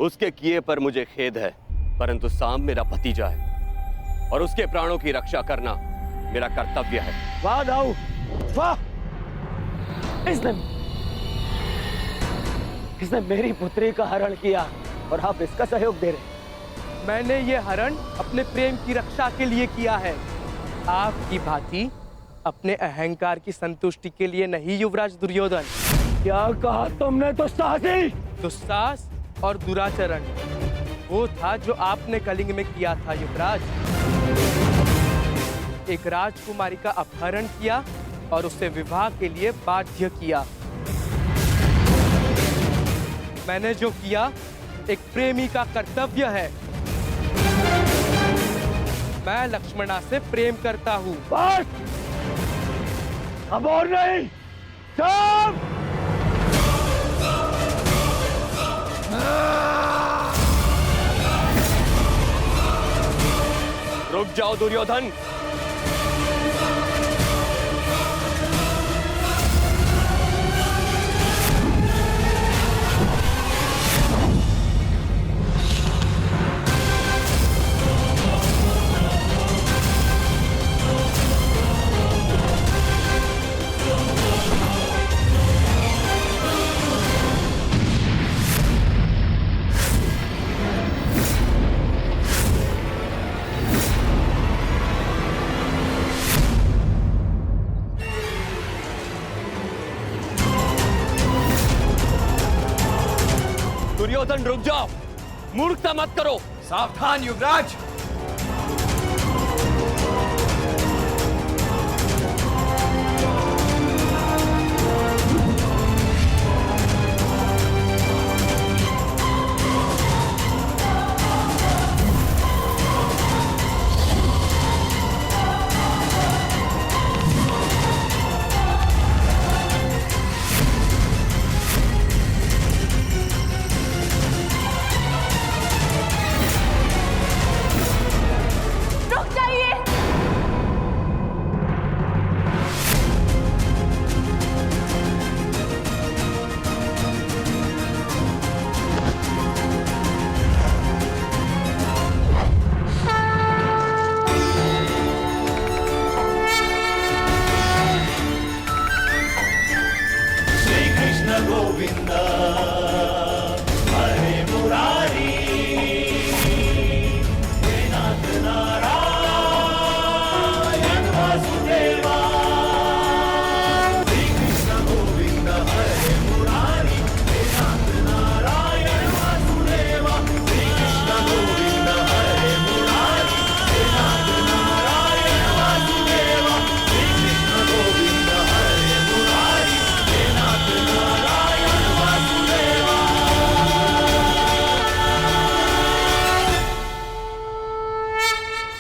उसके किए पर मुझे खेद है, परंतु साम मेरा भतीजा है और उसके प्राणों की रक्षा करना मेरा कर्तव्य है। वाह दाऊ, वाह! इसने मेरी पुत्री का हरण किया और आप इसका सहयोग दे रहे। मैंने ये हरण अपने प्रेम की रक्षा के लिए किया है, आपकी भांति अपने अहंकार की संतुष्टि के लिए नहीं युवराज दुर्योधन। क्या कहा तुमने? दुस्साहसी! दुस्साहस और दुराचरण वो था जो आपने कलिंग में किया था युवराज। एक राजकुमारी का अपहरण किया और उसे विवाह के लिए बाध्य किया। मैंने जो किया एक प्रेमी का कर्तव्य है। मैं लक्ष्मणा से प्रेम करता हूँ। बस! अब और नहीं। सब! रुक जाओ दुर्योधन। दुर्योधन रुक जाओ, मूर्खता मत करो। सावधान युवराज।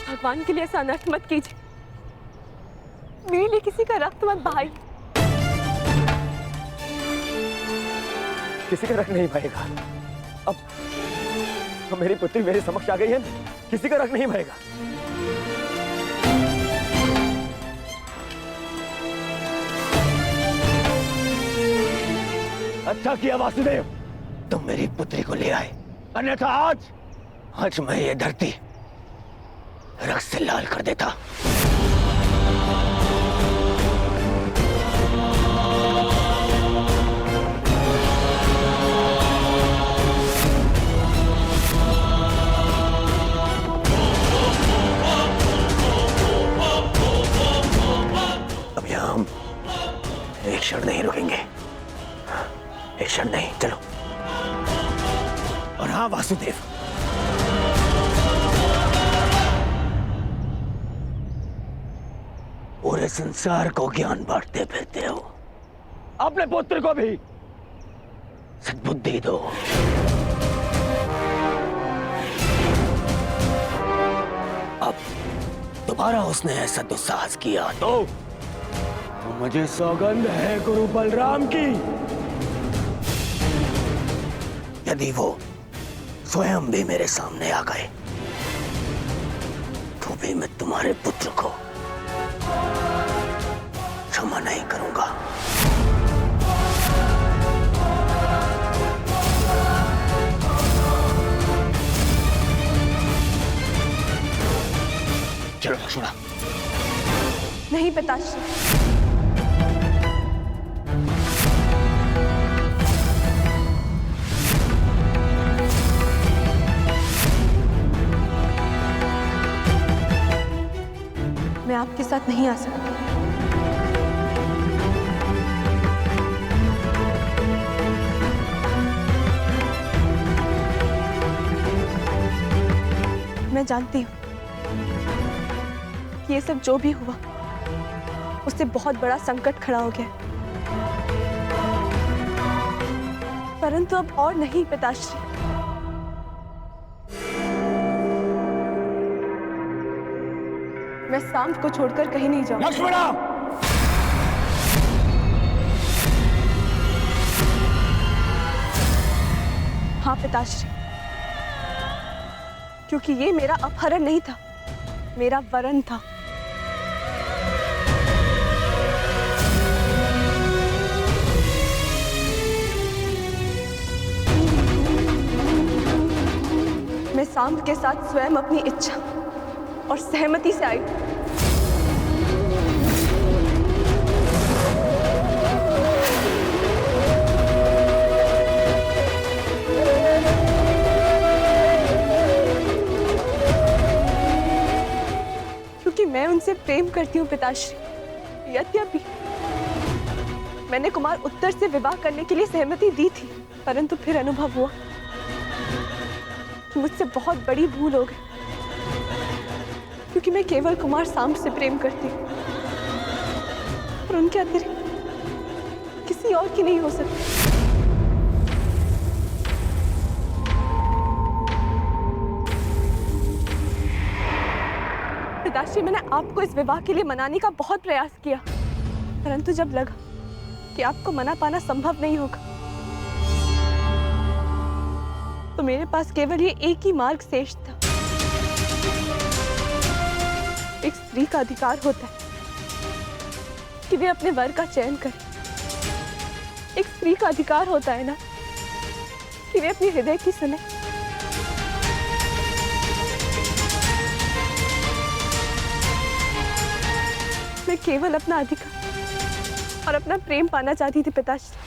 भगवान के लिए ऐसा अनर्थ मत कीजिए। मेरे लिए किसी का रक्त मत बहाइए। किसी का रख नहीं पाएगा। अब मेरी पुत्री मेरे समक्ष आ गई है, किसी का रख नहीं पाएगा। अच्छा किया वासुदेव, तुम मेरी पुत्री को ले आए, अन्यथा आज मैं ये धरती रक्त से लाल कर देता। अब यहां हम एक क्षण नहीं रुकेंगे, एक क्षण नहीं। चलो। और हाँ वासुदेव, पूरे संसार को ज्ञान बांटते फिरते हो, अपने पुत्र को भी सद्बुद्धि दो। अब दोबारा उसने ऐसा दुस्साहस किया तो मुझे सौगंध है गुरु बलराम की, यदि वो स्वयं भी मेरे सामने आ गए तो भी मैं तुम्हारे पुत्र को क्षमा नहीं करूंगा। लक्ष्मणा। नहीं पिताश्री, मैं आपके साथ नहीं आ सकती। मैं जानती हूँ कि ये सब जो भी हुआ उससे बहुत बड़ा संकट खड़ा हो गया, परंतु अब और नहीं पिताश्री। मैं सांप को छोड़कर कहीं नहीं जाऊंगी। लक्ष्मणा! हाँ पिताश्री, क्योंकि ये मेरा अपहरण नहीं था, मेरा वरन था। मैं सांप के साथ स्वयं अपनी इच्छा और सहमति से आई। क्योंकि मैं उनसे प्रेम करती हूँ पिताश्री। यद्यपि मैंने कुमार उत्तर से विवाह करने के लिए सहमति दी थी, परंतु फिर अनुभव हुआ कि मुझसे बहुत बड़ी भूल हो गई, क्योंकि मैं केवल कुमार सांब से प्रेम करती हूँ और उनके अतिरिक्त किसी और की नहीं हो सकती। पिताश्री, मैंने आपको इस विवाह के लिए मनाने का बहुत प्रयास किया, परंतु जब लगा कि आपको मना पाना संभव नहीं होगा, तो मेरे पास केवल ये एक ही मार्ग शेष था। एक स्त्री का अधिकार होता है कि वे अपने वर का चयन करे। एक स्त्री का अधिकार होता है ना कि वे अपने हृदय की सुने। मैं केवल अपना अधिकार और अपना प्रेम पाना चाहती थी पिताश्री।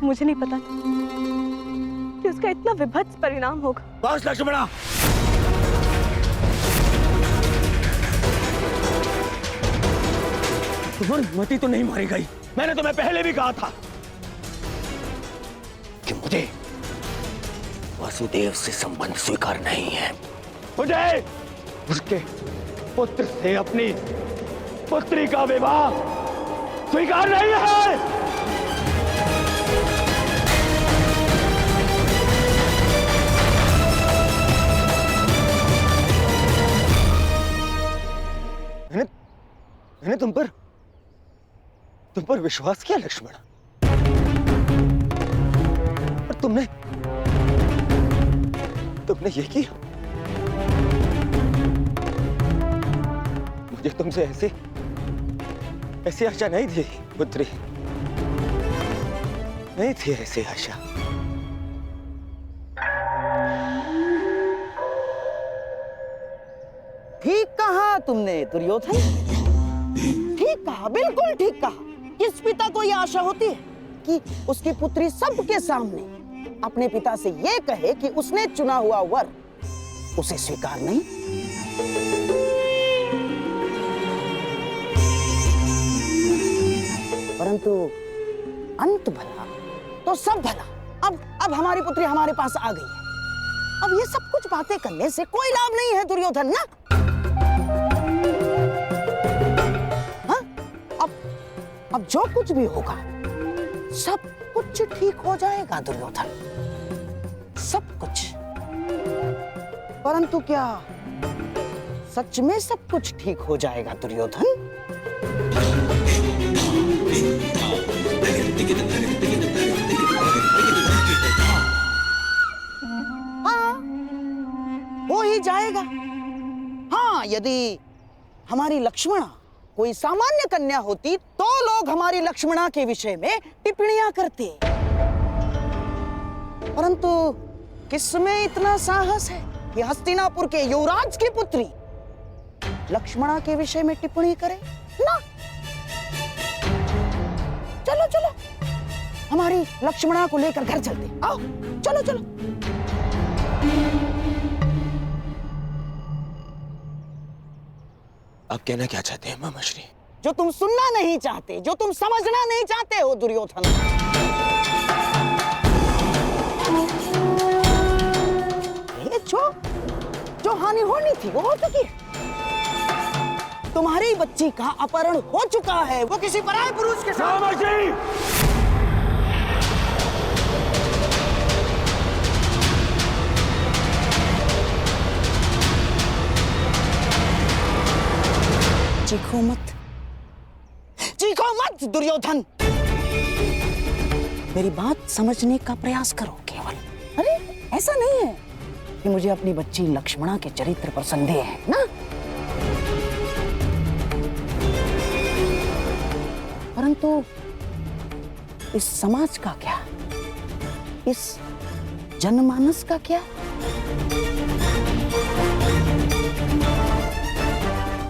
मुझे नहीं पता था कि उसका इतना विभत्स परिणाम होगा। बस लक्ष्मणा, तुम्हारी मति तो नहीं मारी गई। मैंने तुम्हें पहले भी कहा था कि मुझे वसुदेव से संबंध स्वीकार नहीं है। मुझे उसके पुत्र से अपनी पुत्री का विवाह स्वीकार नहीं है। मैंने तुम पर विश्वास किया लक्ष्मण, और तुमने ये किया। मुझे तुमसे ऐसी आशा नहीं थी पुत्री, नहीं थी ऐसी आशा। ठीक कहा तुमने दुर्योधन, ठीक कहा, बिल्कुल ठीक कहा। किस पिता को यह आशा होती है कि उसकी पुत्री सबके सामने अपने पिता से यह कहे कि उसने चुना हुआ वर उसे स्वीकार नहीं? परंतु अंत भला तो सब भला। अब हमारी पुत्री हमारे पास आ गई है। अब ये सब कुछ बातें करने से कोई लाभ नहीं है दुर्योधन ना। अब जो कुछ भी होगा सब कुछ ठीक हो जाएगा दुर्योधन, सब कुछ। परंतु क्या सच में सब कुछ ठीक हो जाएगा दुर्योधन? हाँ, हो ही जाएगा। हाँ, यदि हमारी लक्ष्मणा कोई सामान्य कन्या होती तो लोग हमारी लक्ष्मणा के विषय में टिप्पणियां करते, परंतु किसमें इतना साहस है कि हस्तिनापुर के युवराज की पुत्री लक्ष्मणा के विषय में टिप्पणी करे ना। चलो चलो हमारी लक्ष्मणा को लेकर घर चलते, आओ चलो चलो। आप कहना क्या चाहते हैं मामाश्री? जो तुम सुनना नहीं चाहते, जो तुम समझना नहीं चाहते हो दुर्योधन। ये जो हानि होनी थी वो हो चुकी है। तुम्हारी बच्ची का अपहरण हो चुका है, वो किसी पराये पुरुष के साथ। चीखो मत दुर्योधन, मेरी बात समझने का प्रयास करो केवल। अरे ऐसा नहीं है कि मुझे अपनी बच्ची लक्ष्मणा के चरित्र पर संदेह है ना, परंतु इस समाज का क्या, इस जनमानस का क्या?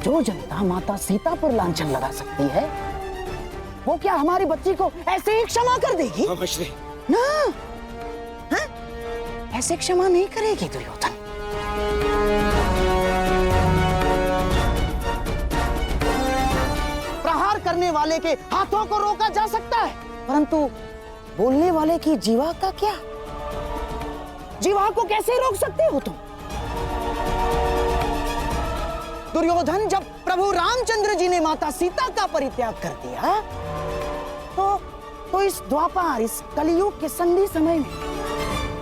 जो जनता माता सीता पर लांछन लगा सकती है, वो क्या हमारी बच्ची को ऐसे ही क्षमा कर देगी? ना, हाँ? ऐसे क्षमा नहीं करेगी दुर्योधन। प्रहार करने वाले के हाथों को रोका जा सकता है, परंतु बोलने वाले की जीवा का क्या? जीवा को कैसे रोक सकते हो तुम? दुर्योधन, जब प्रभु रामचंद्र जी ने माता सीता का परित्याग कर दिया तो इस द्वापर, इस कलियुग के संधि समय में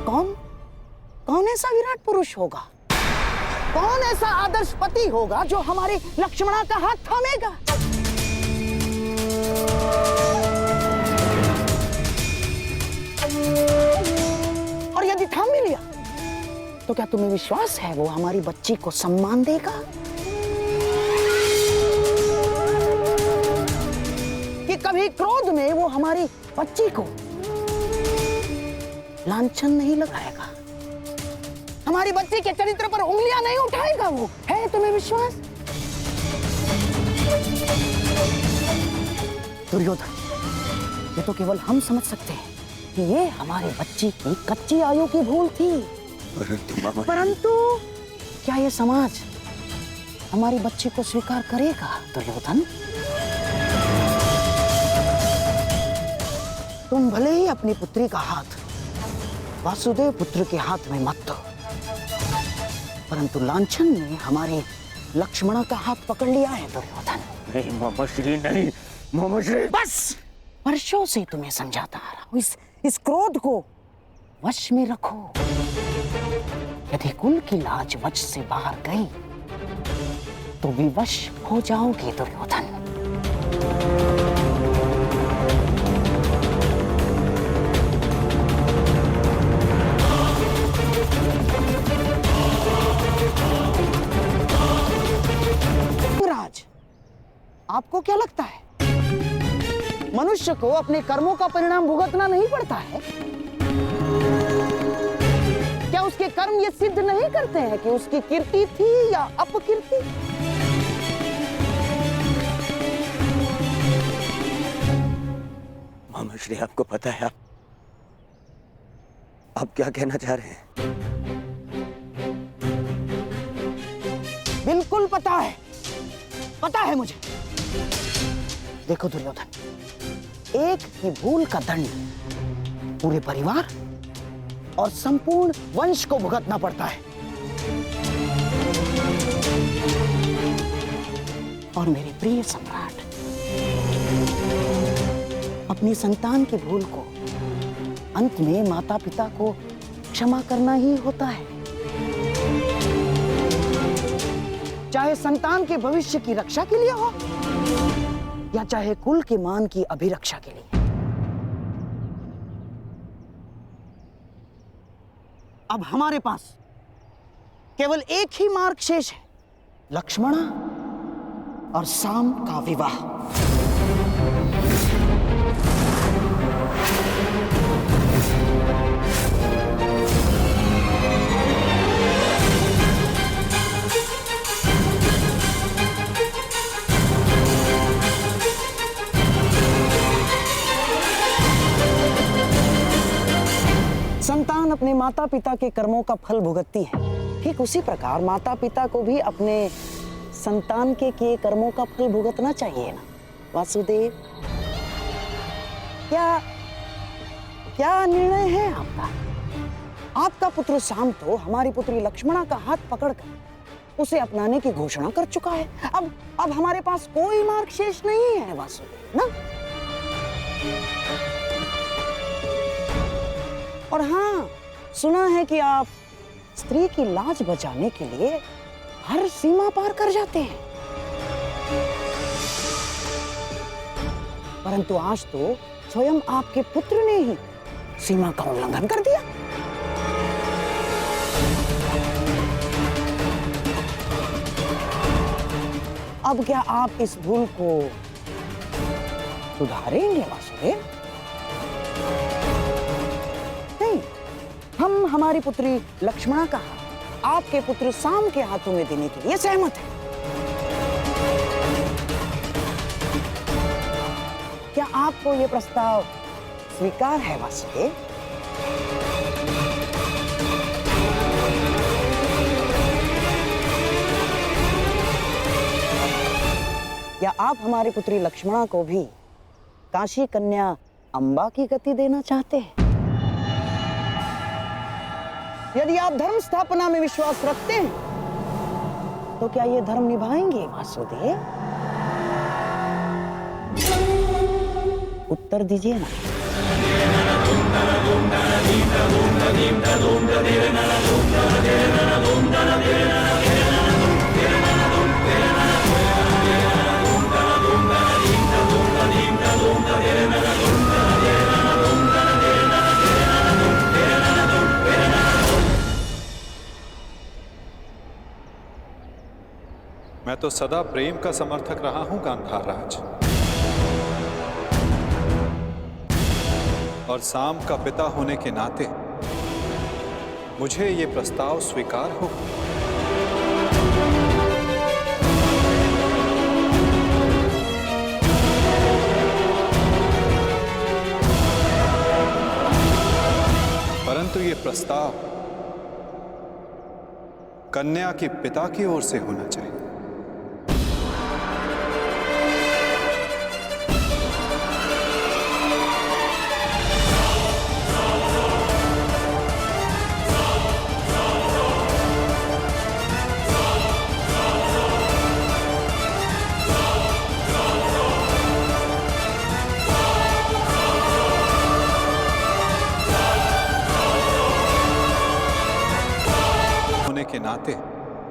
कौन ऐसा विराट पुरुष होगा, कौन ऐसा आदर्श पति होगा जो हमारे लक्ष्मणा का हाथ थामेगा? और यदि थाम भी लिया तो क्या तुम्हें विश्वास है वो हमारी बच्ची को सम्मान देगा? कि कभी क्रोध में वो हमारी बच्ची को लांछन नहीं लगाएगा, हमारी बच्ची के चरित्र पर उंगलियां नहीं उठाएगा? वो है तुम्हें विश्वास? दुर्योधन, ये तो केवल हम समझ सकते हैं कि ये हमारी बच्ची की कच्ची आयु की भूल थी, परंतु क्या ये समाज हमारी बच्ची को स्वीकार करेगा दुर्योधन? तुम भले ही अपनी पुत्री का हाथ वासुदेव पुत्र के हाथ में मत दो, परंतु लांछन ने हमारे लक्ष्मणा का हाथ पकड़ लिया है दुर्योधन। नहीं मामाश्री, नहीं मामाश्री। बस वर्षों से तुम्हें समझाता आ रहा हूं, इस क्रोध को वश में रखो। यदि कुल की लाज वश से बाहर गई तो विवश हो जाओगे दुर्योधन। आपको क्या लगता है मनुष्य को अपने कर्मों का परिणाम भुगतना नहीं पड़ता है? क्या उसके कर्म ये सिद्ध नहीं करते हैं कि उसकी कीर्ति थी या अपकीर्ति? मामाश्री, आपको पता है आप क्या कहना चाह रहे हैं? बिल्कुल पता है मुझे। देखो दुर्योधन, एक की भूल का दंड पूरे परिवार और संपूर्ण वंश को भुगतना पड़ता है, और मेरे प्रिय सम्राट, अपनी संतान की भूल को अंत में माता पिता को क्षमा करना ही होता है, चाहे संतान के भविष्य की रक्षा के लिए हो या चाहे कुल के मान की अभिरक्षा के लिए। अब हमारे पास केवल एक ही मार्ग शेष है, लक्ष्मणा और शाम का विवाह। संतान अपने माता पिता के कर्मों का फल भुगतती है, ठीक उसी प्रकार माता पिता को भी अपने संतान के किए कर्मों का फल भुगतना चाहिए ना वासुदेव। क्या निर्णय है आपका? आपका पुत्र शाम तो हमारी पुत्री लक्ष्मणा का हाथ पकड़कर उसे अपनाने की घोषणा कर चुका है। अब हमारे पास कोई मार्ग शेष नहीं है वासुदेव ना। और हाँ, सुना है कि आप स्त्री की लाज बचाने के लिए हर सीमा पार कर जाते हैं, परंतु आज तो स्वयं आपके पुत्र ने ही सीमा का उल्लंघन कर दिया। अब क्या आप इस भूल को सुधारेंगे वासुदेव? नहीं, हम हमारी पुत्री लक्ष्मणा का हाथ आपके पुत्र शाम के हाथों में देने के लिए सहमत हैं। क्या आपको यह प्रस्ताव स्वीकार है वासुदेव? या आप हमारी पुत्री लक्ष्मणा को भी काशी कन्या अंबा की गति देना चाहते हैं? यदि आप धर्म स्थापना में विश्वास रखते हैं तो क्या ये धर्म निभाएंगे वासुदेव? उत्तर दीजिए ना। मैं तो सदा प्रेम का समर्थक रहा हूं गांधार राज, और शाम का पिता होने के नाते मुझे ये प्रस्ताव स्वीकार हो। परंतु ये प्रस्ताव कन्या के पिता की ओर से होना चाहिए। के नाते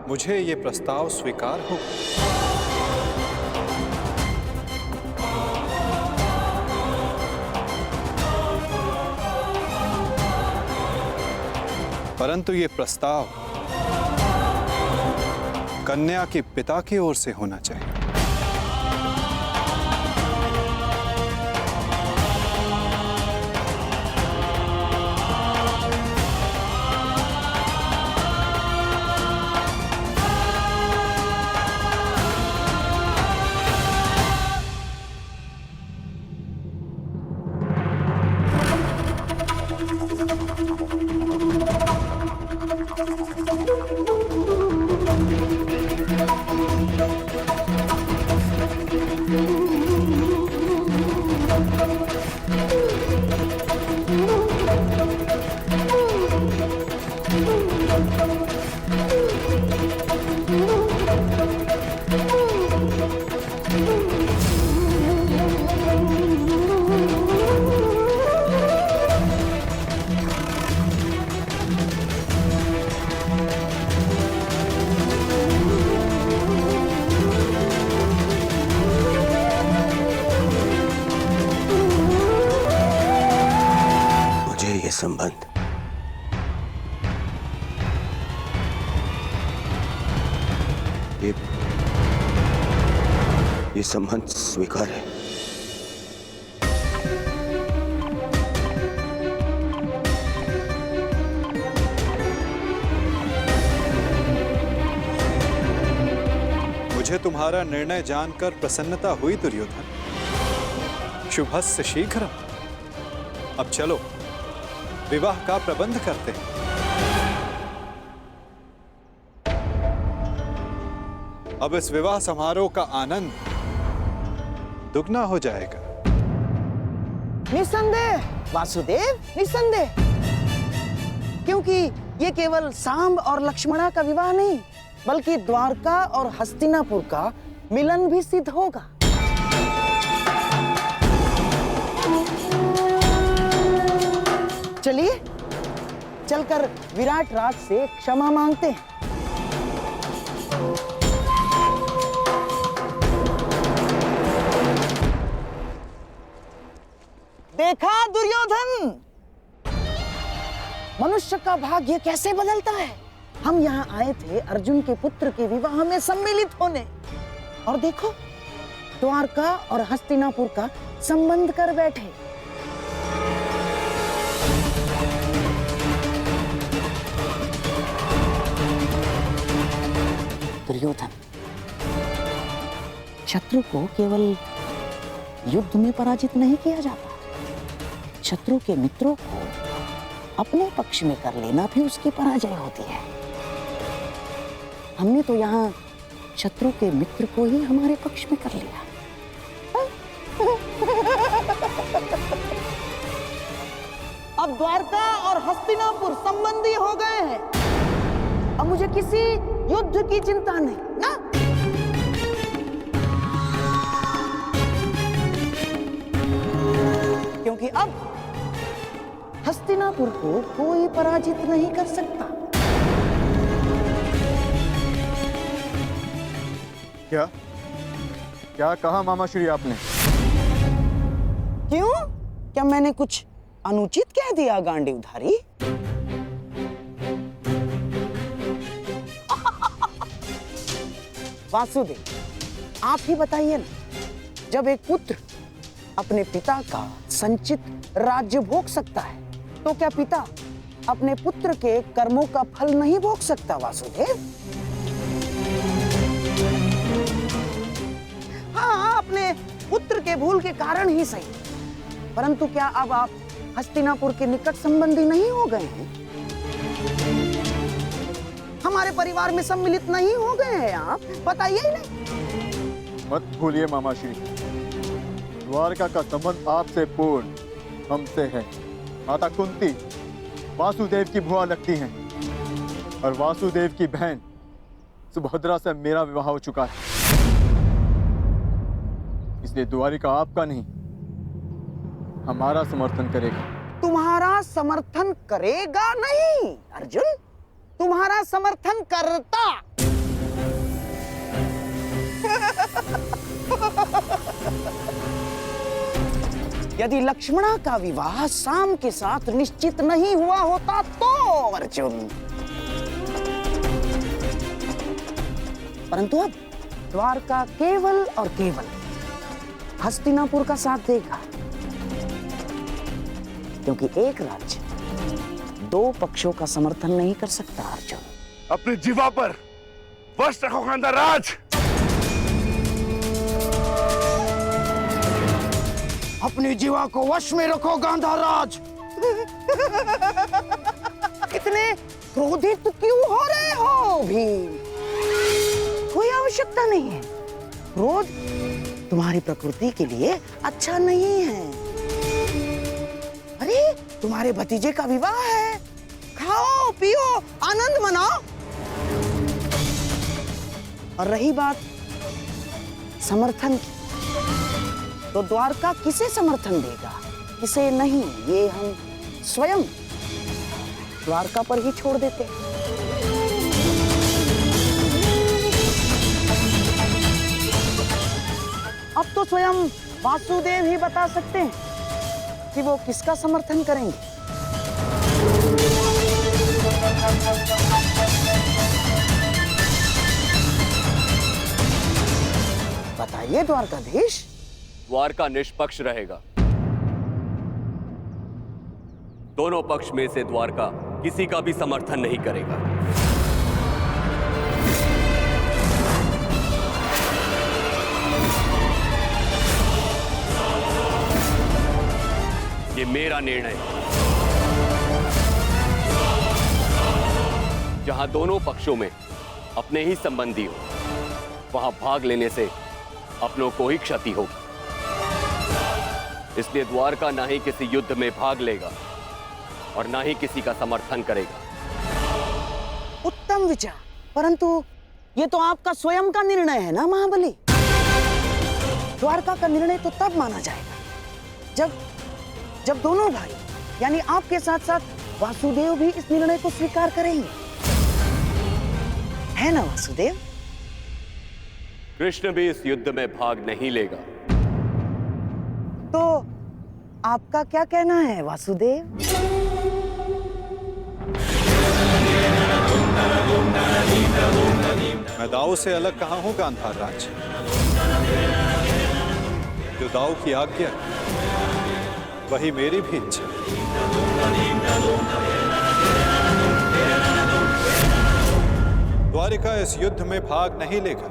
मुझे ये प्रस्ताव स्वीकार हो। परंतु ये प्रस्ताव कन्या के पिता की ओर से होना चाहिए। ये संबंध स्वीकार है। मुझे तुम्हारा निर्णय जानकर प्रसन्नता हुई दुर्योधन। शुभस्य शीघ्र। अब चलो विवाह का प्रबंध करते हैं। अब इस विवाह समारोह का आनंद दुगना हो जाएगा। निसंदेह वासुदेव, निसंदेह, क्योंकि ये केवल सांब और लक्ष्मणा का विवाह नहीं, बल्कि द्वारका और हस्तिनापुर का मिलन भी सिद्ध होगा। चलिए चलकर विराट राज से क्षमा मांगते हैं। देखा दुर्योधन, मनुष्य का भाग्य कैसे बदलता है। हम यहाँ आए थे अर्जुन के पुत्र के विवाह में सम्मिलित होने, और देखो द्वारका और हस्तिनापुर का संबंध कर बैठे। दुर्योधन, शत्रु को केवल युद्ध में पराजित नहीं किया जाता, शत्रु के मित्रों को अपने पक्ष में कर लेना भी उसकी पराजय होती है। हमने तो यहाँ शत्रु के मित्र को ही हमारे पक्ष में कर लिया। अब द्वारका और हस्तिनापुर संबंधी हो गए हैं। अब मुझे किसी युद्ध की चिंता नहीं ना। क्योंकि अब हस्तिनापुर को कोई पराजित नहीं कर सकता। क्या क्या कहा मामा श्री आपने? क्यों? क्या मैंने कुछ अनुचित कह दिया गांडीवधारी? वासुदेव, आप ही बताइए ना, जब एक पुत्र अपने पिता का संचित राज्य भोग सकता है, तो क्या पिता अपने पुत्र के कर्मों का फल नहीं भोग सकता? वासुदेव, हाँ, अपने पुत्र के भूल के कारण ही सही, परंतु क्या अब आप हस्तिनापुर के निकट संबंधी नहीं हो गए हैं? हमारे परिवार में सम्मिलित नहीं हो गए हैं आप? बताइए ही नहीं। मत भूलिए मामा श्री, द्वारका का संबंध आपसे पूर्ण हमसे है। माता कुंती वासुदेव की भुआ लगती हैं, और वासुदेव की बहन सुभद्रा से मेरा विवाह हो चुका है। इसलिए द्वारिका आपका नहीं, हमारा समर्थन करेगा। तुम्हारा समर्थन करेगा नहीं अर्जुन, तुम्हारा समर्थन करता। यदि लक्ष्मणा का विवाह साम के साथ निश्चित नहीं हुआ होता तो अर्जुन, परंतु अब द्वारका केवल और केवल हस्तिनापुर का साथ देगा, क्योंकि एक राज्य दो पक्षों का समर्थन नहीं कर सकता। अर्जुन, अपनी जीवा पर वश रखो गांधार राज। अपनी जीवा को वश में रखो गांधार राज। इतने क्रोधित क्यों हो रहे हो भीम? कोई आवश्यकता नहीं है। क्रोध तुम्हारी प्रकृति के लिए अच्छा नहीं है। अरे, तुम्हारे भतीजे का विवाह है, खाओ पियो आनंद मनाओ। और रही बात समर्थन की, तो द्वारका किसे समर्थन देगा, किसे नहीं, ये हम स्वयं द्वारका पर ही छोड़ देते हैं। अब तो स्वयं वासुदेव ही बता सकते हैं कि वो किसका समर्थन करेंगे। बताइए। बताइए द्वारकाधीश। द्वारका निष्पक्ष रहेगा। दोनों पक्ष में से द्वारका किसी का भी समर्थन नहीं करेगा। ये मेरा निर्णय है। जहां दोनों पक्षों में अपने ही संबंधी हो, वहां भाग लेने से अपनों को ही क्षति होगी। इसलिए द्वारका ना ही किसी युद्ध में भाग लेगा और ना ही किसी का समर्थन करेगा। उत्तम विचार, परंतु ये तो आपका स्वयं का निर्णय है ना महाबली। द्वारका का निर्णय तो तब माना जाएगा जब दोनों भाई यानी आपके साथ साथ वासुदेव भी इस निर्णय को स्वीकार करेंगे, है ना वासुदेव? कृष्ण भी इस युद्ध में भाग नहीं लेगा। तो आपका क्या कहना है वासुदेव? मैं दाऊ से अलग कहाँ हूँ गांधार राज। जो दाऊ की आज्ञा वही मेरी भी इच्छा। द्वारिका इस युद्ध में भाग नहीं लेगा।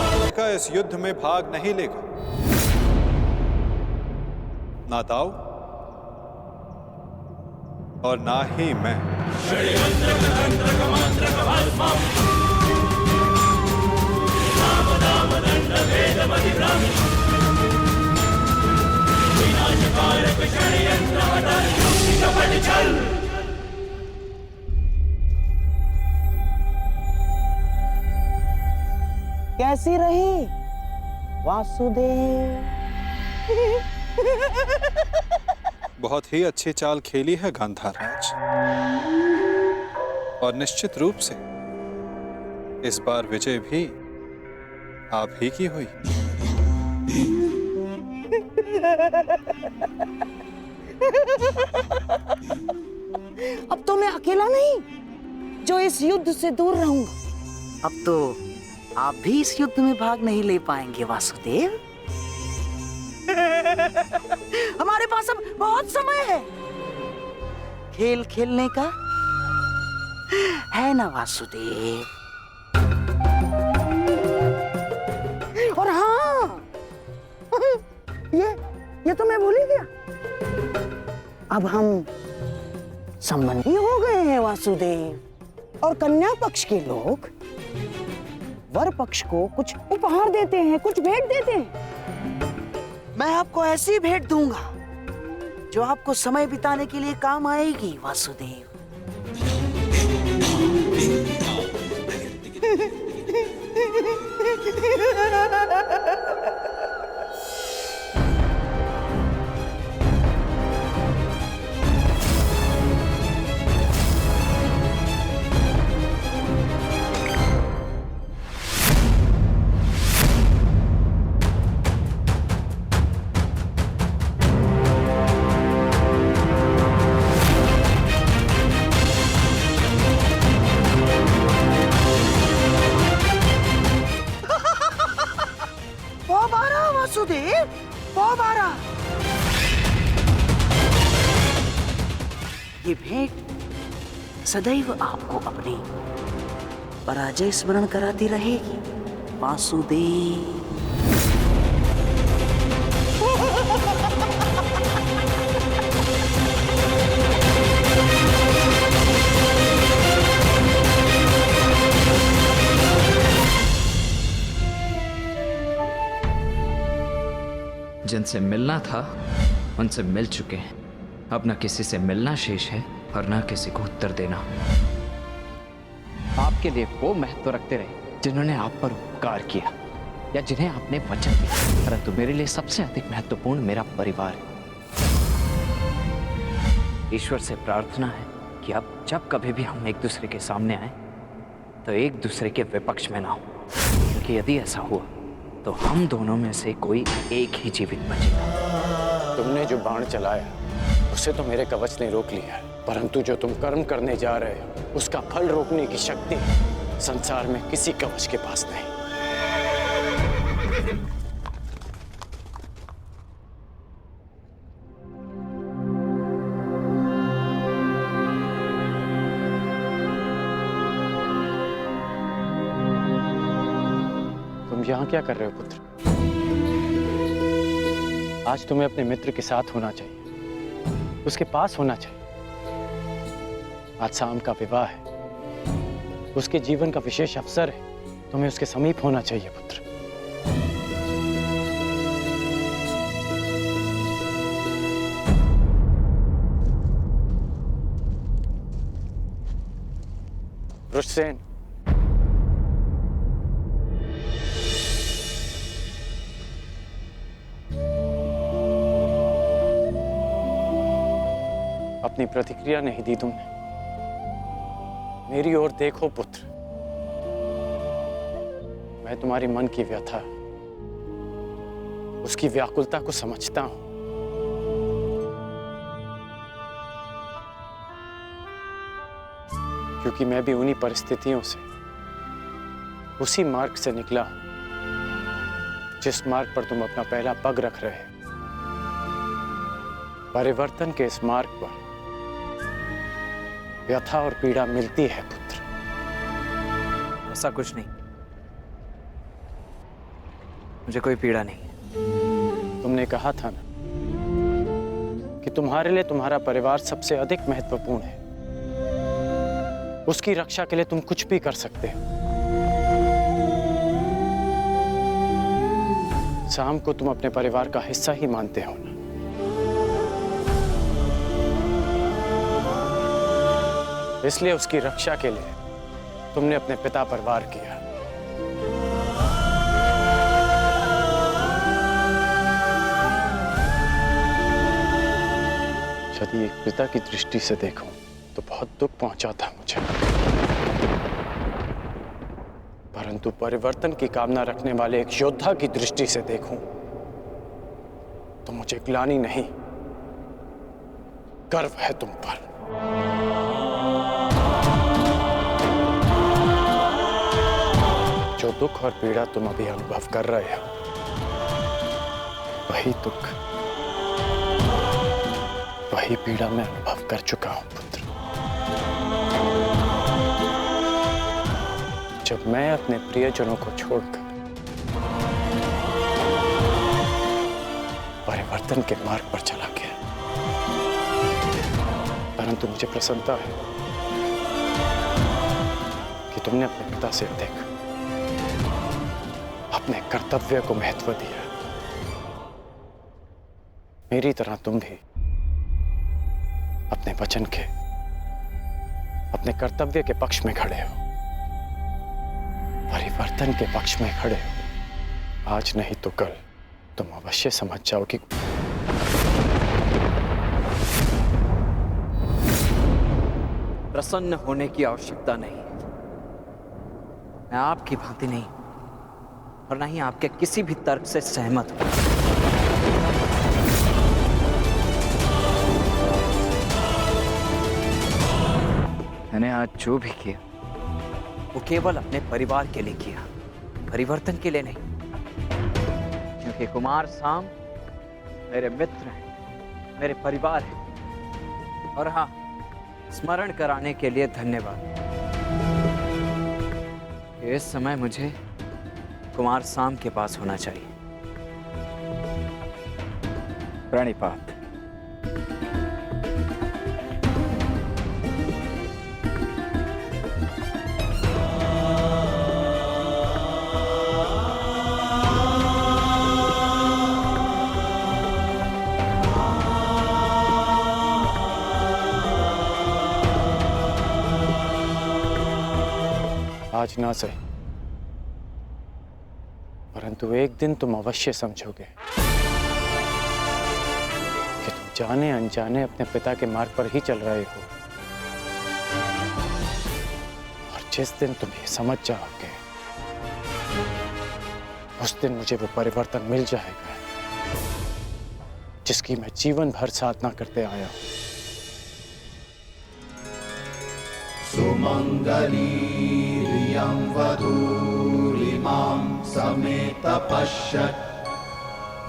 द्वारिका इस युद्ध में भाग नहीं लेगा। ना दाऊ और ना ही मैं। कैसी रही वासुदेव? बहुत ही अच्छी चाल खेली है गांधार राज, और निश्चित रूप से इस बार विजय भी आप ही की हुई। अब तो मैं अकेला नहीं जो इस युद्ध से दूर रहूंगा। अब तो आप भी इस युद्ध में भाग नहीं ले पाएंगे वासुदेव। हमारे पास अब बहुत समय है खेल खेलने का, है ना वासुदेव? और हाँ, ये तो मैं भूल ही गया। अब हम संबंधी हो गए हैं वासुदेव, और कन्या पक्ष के लोग वर पक्ष को कुछ उपहार देते हैं, कुछ भेंट देते हैं। मैं आपको ऐसी भेंट दूंगा जो आपको समय बिताने के लिए काम आएगी वासुदेव। वासुदेव, ये भेंट सदैव आपको अपनी पराजय स्मरण कराती रहेगी वासुदेव। जिनसे मिलना था उनसे मिल चुके हैं। अब न किसी से मिलना शेष है और न किसी को उत्तर देना। आपके लिए वो महत्व रखते रहे जिन्होंने आप पर उपकार किया या जिन्हें आपने वचन दिया, परंतु मेरे लिए सबसे अधिक महत्वपूर्ण मेरा परिवार है। ईश्वर से प्रार्थना है कि अब जब कभी भी हम एक दूसरे के सामने आए तो एक दूसरे के विपक्ष में ना हो, क्योंकि यदि ऐसा हुआ तो हम दोनों में से कोई एक ही जीवित बचेगा। तुमने जो बाण चलाया उसे तो मेरे कवच ने रोक लिया है, परंतु जो तुम कर्म करने जा रहे हो उसका फल रोकने की शक्ति संसार में किसी कवच के पास नहीं। तुम यहाँ क्या कर रहे हो पुत्र? आज तुम्हें अपने मित्र के साथ होना चाहिए, उसके पास होना चाहिए। आज शाम का विवाह है, उसके जीवन का विशेष अवसर है, तुम्हें उसके समीप होना चाहिए पुत्र। वृषसेन, अपनी प्रतिक्रिया नहीं दी तुमने। मेरी ओर देखो पुत्र, मैं तुम्हारी मन की व्यथा, उसकी व्याकुलता को समझता हूं। क्योंकि मैं भी उन्हीं परिस्थितियों से, उसी मार्ग से निकला हूं जिस मार्ग पर तुम अपना पहला पग रख रहे हो। परिवर्तन के इस मार्ग पर व्यथा और पीड़ा मिलती है पुत्र। ऐसा कुछ नहीं, मुझे कोई पीड़ा नहीं। तुमने कहा था ना कि तुम्हारे लिए तुम्हारा परिवार सबसे अधिक महत्वपूर्ण है, उसकी रक्षा के लिए तुम कुछ भी कर सकते हो। शाम को तुम अपने परिवार का हिस्सा ही मानते हो ना। इसलिए उसकी रक्षा के लिए तुमने अपने पिता पर वार किया। यदि एक पिता की दृष्टि से देखूं तो बहुत दुख पहुंचा था मुझे, परंतु परिवर्तन की कामना रखने वाले एक योद्धा की दृष्टि से देखूं तो मुझे ग्लानि नहीं, गर्व है तुम पर। जो दुख और पीड़ा तुम अभी अनुभव कर रहे हो, वही दुख, वही पीड़ा मैं अनुभव कर चुका हूं पुत्र। जब मैं अपने प्रियजनों को छोड़कर परिवर्तन के मार्ग पर चला गया, परंतु मुझे प्रसन्नता है कि तुमने अपने पिता से अधिक अपने कर्तव्य को महत्व दिया। मेरी तरह तुम भी अपने वचन के, अपने कर्तव्य के पक्ष में खड़े हो, परिवर्तन के पक्ष में खड़े हो। आज नहीं तो कल तुम अवश्य समझ जाओगे। प्रसन्न होने की आवश्यकता नहीं। मैं आपकी भांति नहीं और ना ही आपके किसी भी तर्क से सहमत हूं। मैंने आज जो भी किया वो केवल अपने परिवार के लिए किया, परिवर्तन के लिए नहीं। क्योंकि कुमार साम मेरे मित्र हैं, मेरे परिवार हैं। और हाँ, स्मरण कराने के लिए धन्यवाद। इस समय मुझे कुमार साम के पास होना चाहिए। प्रणिपात। आज ना सही, परंतु एक दिन तुम अवश्य समझोगे कि तुम जाने अनजाने अपने पिता के मार्ग पर ही चल रहे हो। और जिस दिन तुम ये समझ जाओगे, उस दिन मुझे वो परिवर्तन मिल जाएगा जिसकी मैं जीवन भर साधना करते आया हूं। सुमंगलीरियं वधूरिमां समेत पश्यत्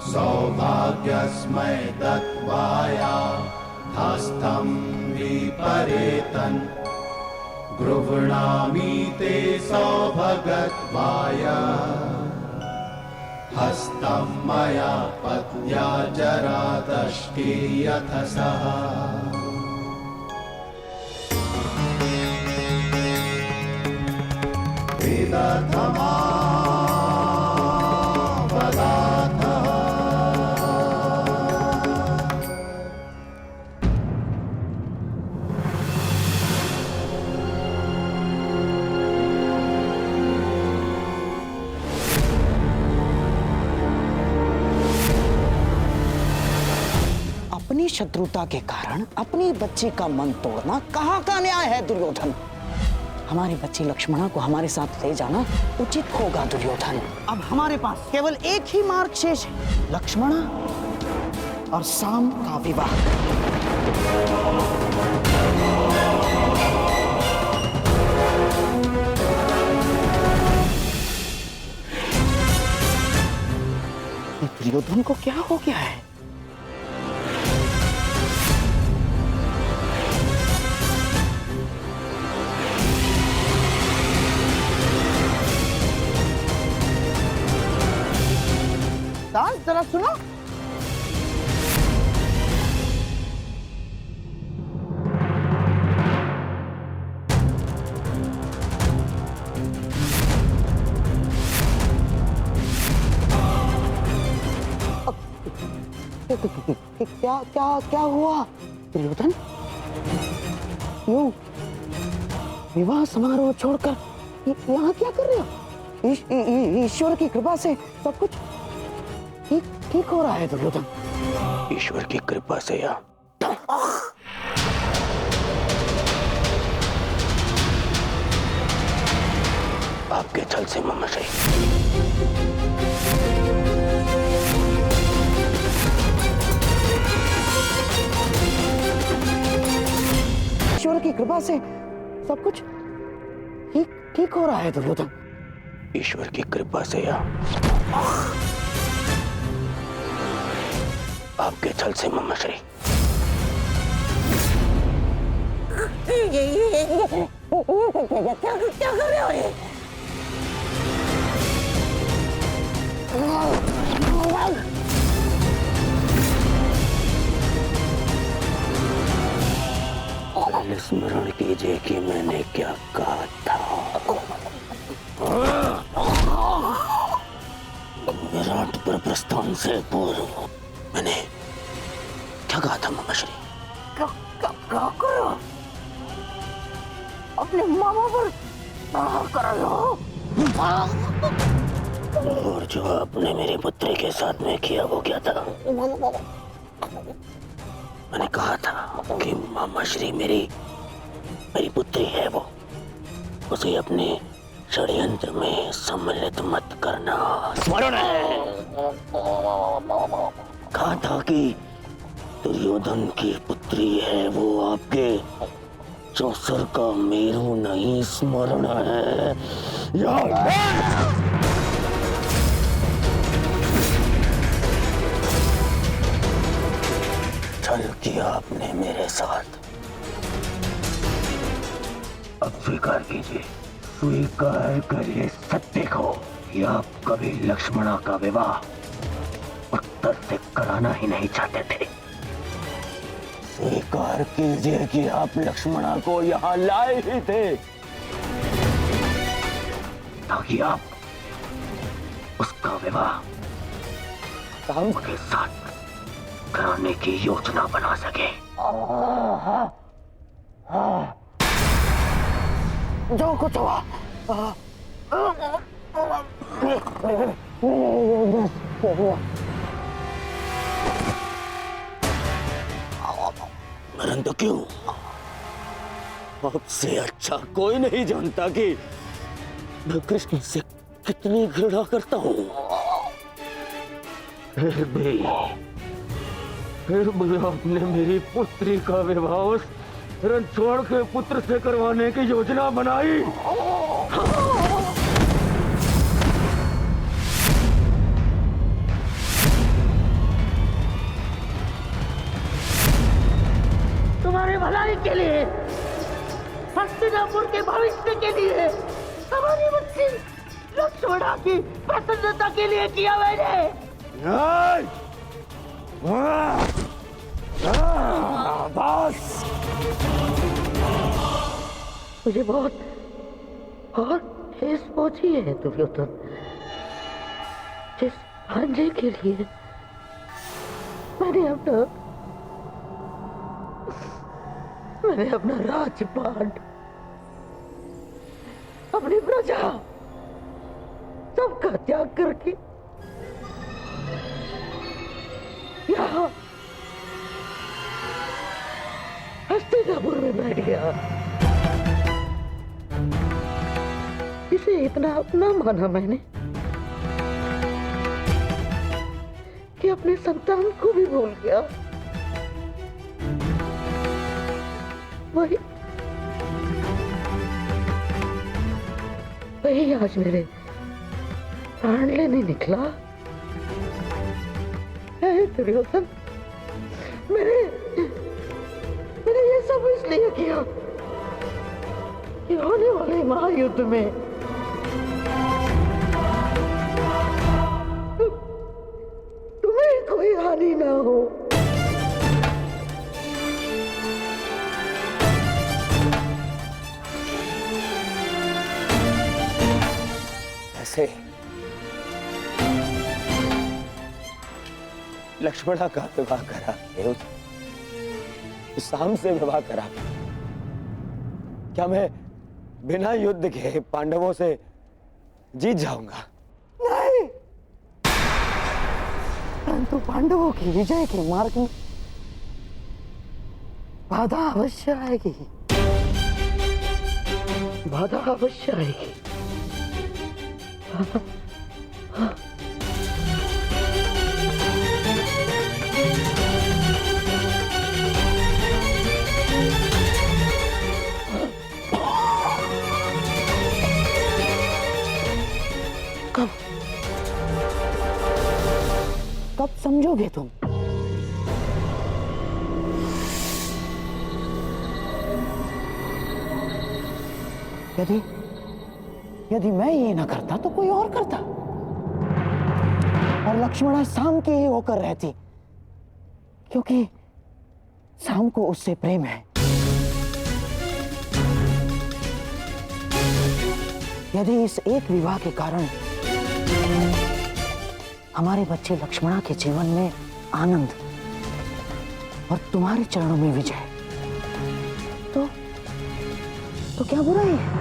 सौभाग्यस्मै दत्वाया हस्तं विपरेतन् गृह्णामि ते सौभगत्वाय हस्तं मया पत्या जरादष्टे यथ सः वेदधमा वदातः अपनी शत्रुता के कारण अपनी बच्ची का मन तोड़ना कहाँ का न्याय है दुर्योधन? हमारी बच्ची लक्ष्मणा को हमारे साथ ले जाना उचित होगा दुर्योधन। अब हमारे पास केवल एक ही मार्ग शेष है, लक्ष्मणा और साम का विवाह। दुर्योधन को क्या हो गया है? दास जरा सुनो। क्या क्या क्या हुआ दुर्योधन? क्यों विवाह समारोह छोड़कर यहाँ क्या कर रहे हो? ईश्वर की कृपा से सब कुछ ठीक हो रहा है दुर्योधन। ईश्वर की कृपा से या आपके छल से ममशई। ईश्वर की कृपा से सब कुछ ठीक हो रहा है दुर्योधन। ईश्वर की कृपा से या आपके छल से ममशई। क्या कर रहे हो ये? पहले स्मरण कीजिए कि मैंने क्या कहा था। विराट पर प्रस्थान से पूर्व मैंने क्या कहा था ममश्री? क्या कर रहे हो? अपने मामा पर कर रहे हो? और जो आपने मेरी पुत्री के साथ में किया वो क्या था? मैंने कहा था कि मामाश्री मेरी पुत्री है, वो उसे अपने षड्यंत्र में सम्मिलित मत करना। स्मरण है कहा था कि दुर्योधन की पुत्री है वो आपके चौसर का मेरू नहीं। स्मरण है छल किया आपने मेरे साथ। अब स्वीकार कीजिए, स्वीकार करिए सत्य को कि आप कभी लक्ष्मणा का विवाह उत्तर से कराना ही नहीं चाहते थे। स्वीकार कीजिए कि आप लक्ष्मणा को यहाँ लाए ही थे ताकि आप उसका विवाह साम के साथ कराने की योजना बना सके। जो कुछ हुआ मरण तो क्यों? आपसे अच्छा कोई नहीं जानता कि मैं कृष्ण से कितनी घृणा करता हूं। फिर भी फिर भी आपने मेरी पुत्री का विवाह उस रणछोड़ के पुत्र से करवाने की योजना बनाई। तुम्हारे भलाई के लिए, हस्तिनापुर के भविष्य के लिए, हमारी बच्ची लक्ष्मणा की प्रसन्नता के लिए किया मैंने। बस मुझे बहुत ठेस पहुंची है दुर्योधन। जिस भांजे के लिए मैंने अपना राजपाट, अपनी प्रजा सबका त्याग करके यहाँ हस्तिनापुर में बैठ गया, इसे इतना अपना माना मैंने कि अपने संतान को भी भूल गया। वही आज मेरे प्राण लेने निकला है दुर्योधन। मैंने ये सब इसलिए किया कि होने वाले महायुद्ध में तुम्हें कोई हानि ना हो। ऐसे लक्ष्मणा का विवाह करा के उस साम से विवाह करा, क्या मैं बिना युद्ध के पांडवों से जीत जाऊंगा? नहीं, परंतु पांडवों की विजय के मार्ग में बाधा अवश्य आएगी, बाधा अवश्य आएगी। कब समझोगे तुम? यदि मैं ये ना करता तो कोई और करता, और लक्ष्मणा साम की ही होकर रहती, क्योंकि साम को उससे प्रेम है। यदि इस एक विवाह के कारण हमारे बच्चे लक्ष्मणा के जीवन में आनंद और तुम्हारे चरणों में विजय, तो क्या बुराई है?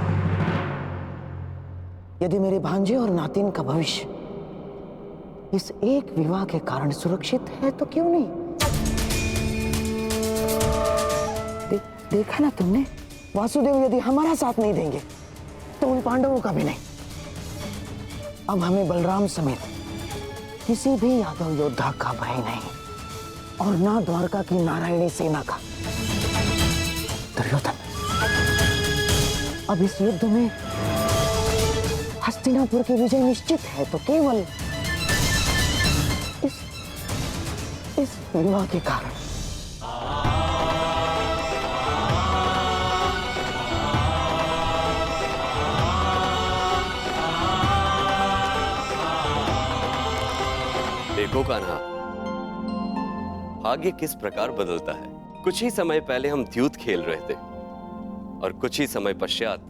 यदि मेरे भांजे और नातिन का भविष्य इस एक विवाह के कारण सुरक्षित है तो क्यों नहीं? देखा ना तुमने, वासुदेव यदि हमारा साथ नहीं देंगे तो उन पांडवों का भी नहीं। अब हमें बलराम समेत किसी भी यादव योद्धा का भय नहीं, और ना द्वारका की नारायणी सेना का। दुर्योधन, अब इस युद्ध में हस्तिनापुर की विजय निश्चित है तो केवल इस विवाह के कारण। देखो कान्हा, भाग्य किस प्रकार बदलता है। कुछ ही समय पहले हम द्यूत खेल रहे थे और कुछ ही समय पश्चात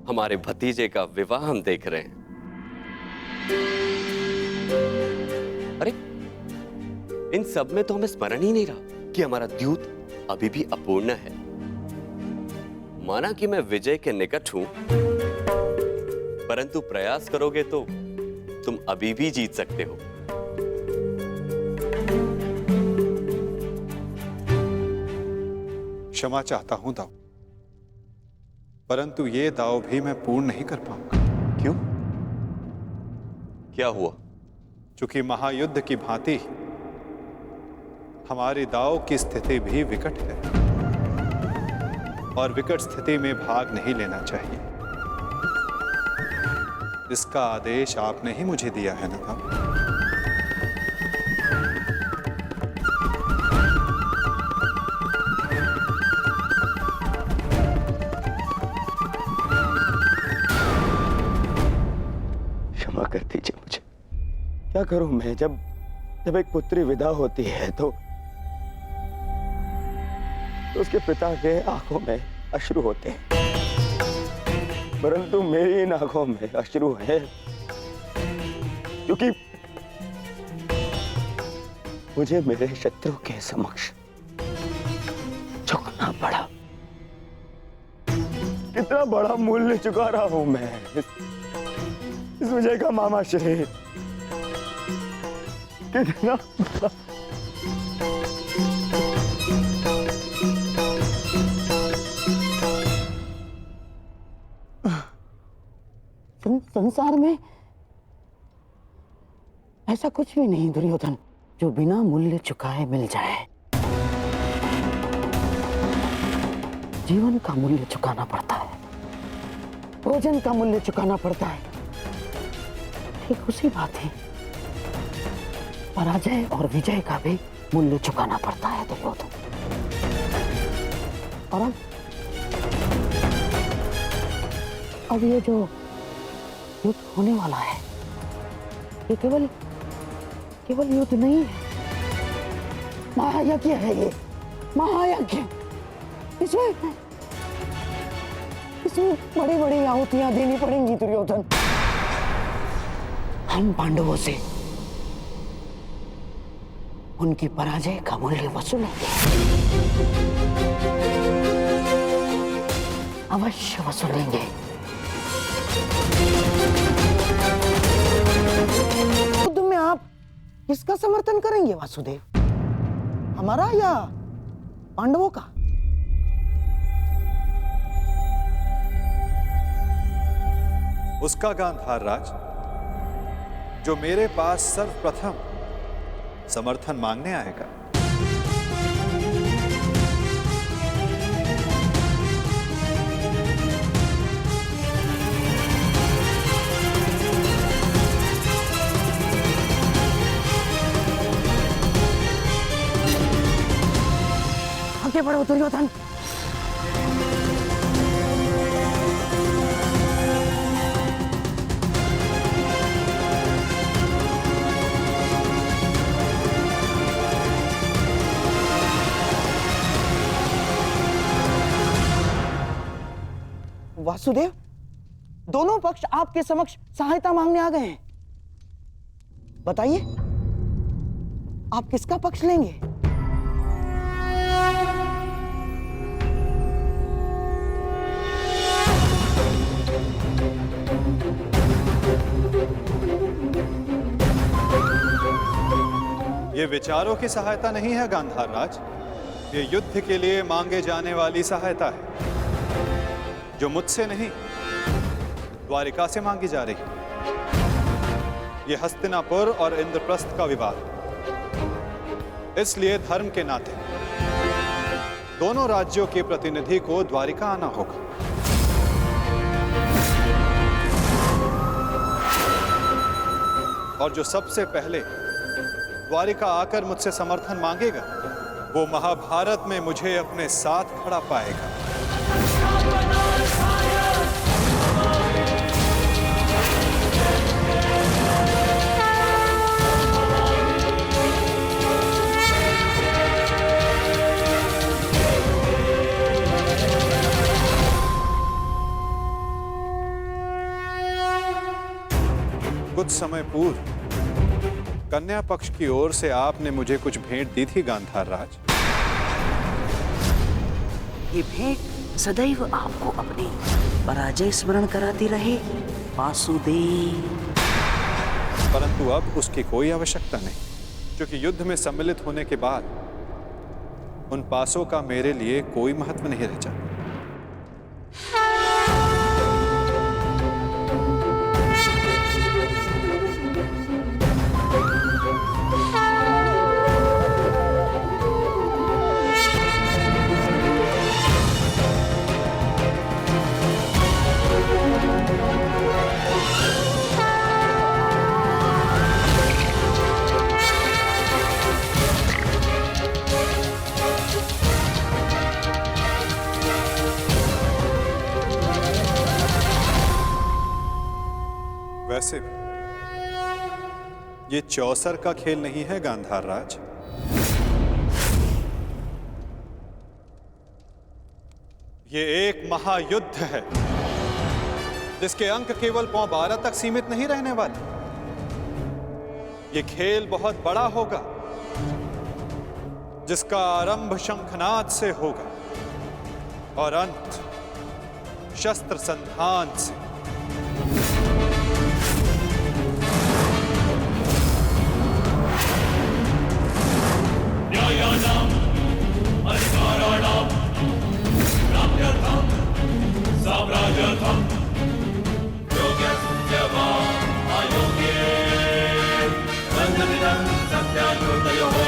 हमारे भतीजे का विवाह हम देख रहे हैं। अरे इन सब में तो हमें स्मरण ही नहीं रहा कि हमारा द्यूत अभी भी अपूर्ण है। माना कि मैं विजय के निकट हूं, परंतु प्रयास करोगे तो तुम अभी भी जीत सकते हो। क्षमा चाहता हूं दाऊ, परंतु ये दाव भी मैं पूर्ण नहीं कर पाऊंगा। क्यों? क्या हुआ? चूंकि महायुद्ध की भांति हमारी दाव की स्थिति भी विकट है और विकट स्थिति में भाग नहीं लेना चाहिए। इसका आदेश आपने ही मुझे दिया है ना? क्षमा कर दीजिए मुझे। क्या करूं मैं? जब एक पुत्री विदा होती है तो उसके पिता के आंखों में अश्रु होते हैं, परंतु मेरी इन आंखों में अश्रु है क्योंकि मुझे मेरे शत्रु के समक्ष झुकना पड़ा। कितना बड़ा मूल्य चुका रहा हूं मैं इस विजय का मामा श्री। कितना संसार में ऐसा कुछ भी नहीं दुर्योधन जो बिना मूल्य चुकाए मिल जाए। जीवन का मूल्य चुकाना पड़ता है, भोजन का मूल्य चुकाना पड़ता है। ठीक उसी बात है, पराजय और विजय का भी मूल्य चुकाना पड़ता है दुर्योधन। और अब ये जो युद्ध होने वाला है, ये केवल युद्ध नहीं है, महायज्ञ है। ये महायज्ञ, इसमें बड़ी बड़ी आहुतियां देनी पड़ेंगी दुर्योधन। हम पांडवों से उनकी पराजय का मूल्य वसूलेंगे, अवश्य वसूलेंगे। युद्ध में आप किसका समर्थन करेंगे वासुदेव, हमारा या पांडवों का? उसका गांधार राज जो मेरे पास सर्वप्रथम समर्थन मांगने आएगा। आगे बढ़ो दुर्योधन। वासुदेव, दोनों पक्ष आपके समक्ष सहायता मांगने आ गए हैं। बताइए, आप किसका पक्ष लेंगे? ये विचारों की सहायता नहीं है गांधार राज, ये युद्ध के लिए मांगे जाने वाली सहायता है जो मुझसे नहीं द्वारिका से मांगी जा रही। ये हस्तिनापुर और इंद्रप्रस्थ का विवाद, इसलिए धर्म के नाते दोनों राज्यों के प्रतिनिधि को द्वारिका आना होगा। और जो सबसे पहले द्वारिका आकर मुझसे समर्थन मांगेगा वो महाभारत में मुझे अपने साथ खड़ा पाएगा। कुछ समय पूर्व कन्या पक्ष की ओर से आपने मुझे कुछ भेंट दी थी गांधार राज। ये भेंट सदैव आपको अपनी पराजय स्मरण कराती रहे वासुदेव। परंतु अब उसकी कोई आवश्यकता नहीं, क्योंकि युद्ध में सम्मिलित होने के बाद उन पासों का मेरे लिए कोई महत्व नहीं रह जाता। वैसे भी ये चौसर का खेल नहीं है गांधार राज। ये एक महायुद्ध है जिसके अंक केवल पौ 12 तक सीमित नहीं रहने वाले। ये खेल बहुत बड़ा होगा जिसका आरंभ शंखनाद से होगा और अंत शस्त्र संधान से। न्यायानाम् अधिकाराणाम् प्राप्त्यर्थम् साम्राज्यार्थम् योग्यस्य वा अयोग्ये बन्धमिदं सत्याकृतयोः।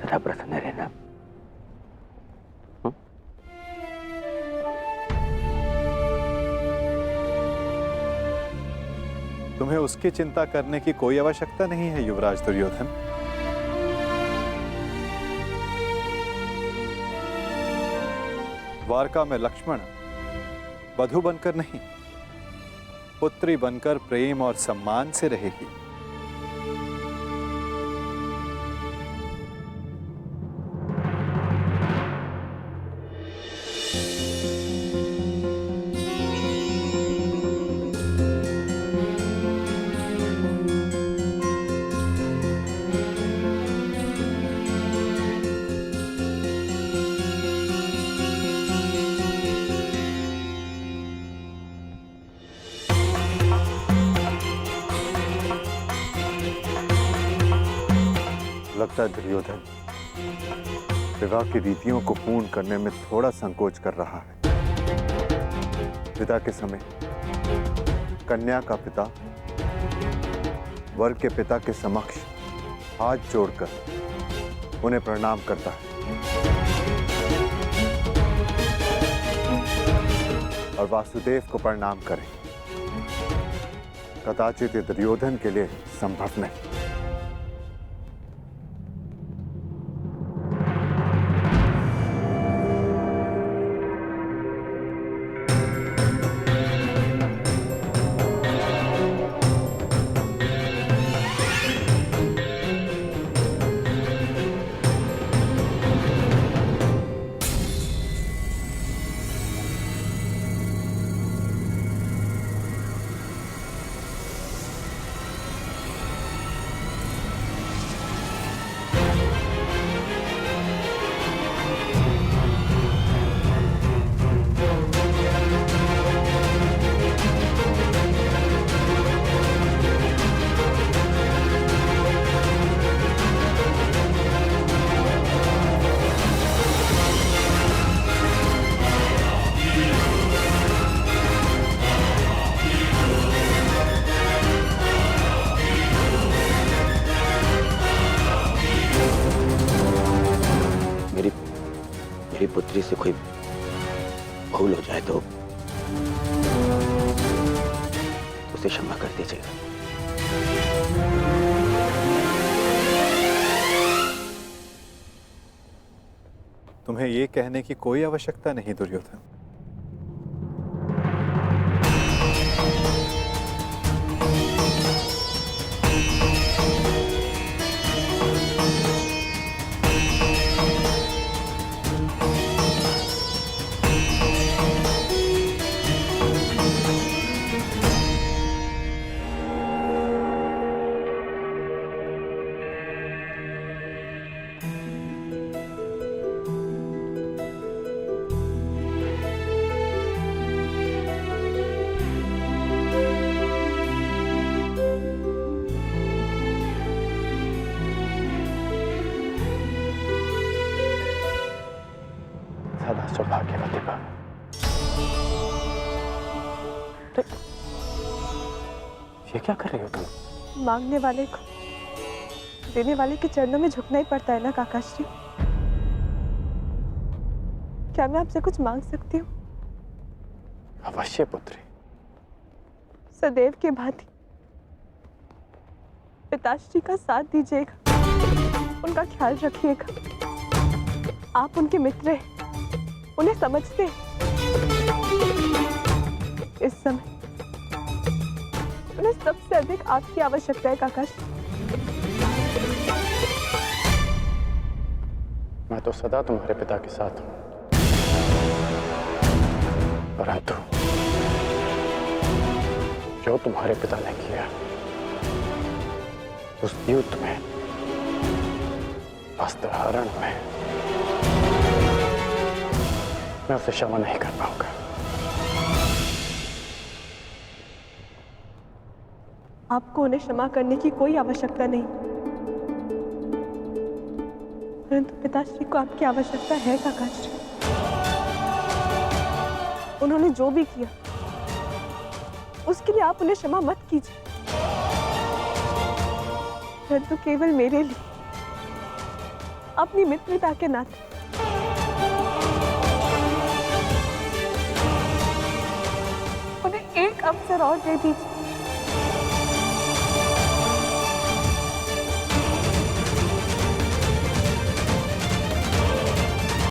सदा प्रसन्न रहना। तुम्हें उसकी चिंता करने की कोई आवश्यकता नहीं है युवराज दुर्योधन। द्वारका में लक्ष्मण वधू बनकर नहीं, पुत्री बनकर प्रेम और सम्मान से रहेगी। लगता है दुर्योधन विवाह की रीतियों को पूर्ण करने में थोड़ा संकोच कर रहा है। विदा के समय कन्या का पिता वर के पिता के समक्ष हाथ जोड़कर उन्हें प्रणाम करता है और वासुदेव को प्रणाम करें। कदाचित ये दुर्योधन के लिए संभव नहीं। मेरी पुत्री से कोई भूल हो जाए तो उसे क्षमा कर दीजिएगा। तुम्हें यह कहने की कोई आवश्यकता नहीं दुर्योधन। सौभाग्यवती भव। ये क्या कर रही हो तुम? मांगने वाले को देने वाले के चरणों में झुकना ही पड़ता है ना काकाश्री। क्या मैं आपसे कुछ मांग सकती हूँ? अवश्य पुत्री। सदैव के भांति पिताश्री का साथ दीजिएगा, उनका ख्याल रखिएगा। आप उनके मित्र हैं, उन्हें समझते हैं। इस समय उन्हें सबसे अधिक आपकी आवश्यकता है काकाश्री। मैं तो सदा तुम्हारे पिता के साथ हूं, परंतु जो तुम्हारे पिता ने किया उस युद्ध में, अस्त्रहरण में, मैं उसे क्षमा नहीं कर पाऊंगा। आपको उन्हें क्षमा करने की कोई आवश्यकता नहीं, परंतु पिताश्री को आपकी आवश्यकता है काकाश्री। उन्होंने जो भी किया उसके लिए आप उन्हें क्षमा मत कीजिए, परंतु केवल मेरे लिए, अपनी मित्रता के नाते। उन्हें एक अवसर और दे दीजिए।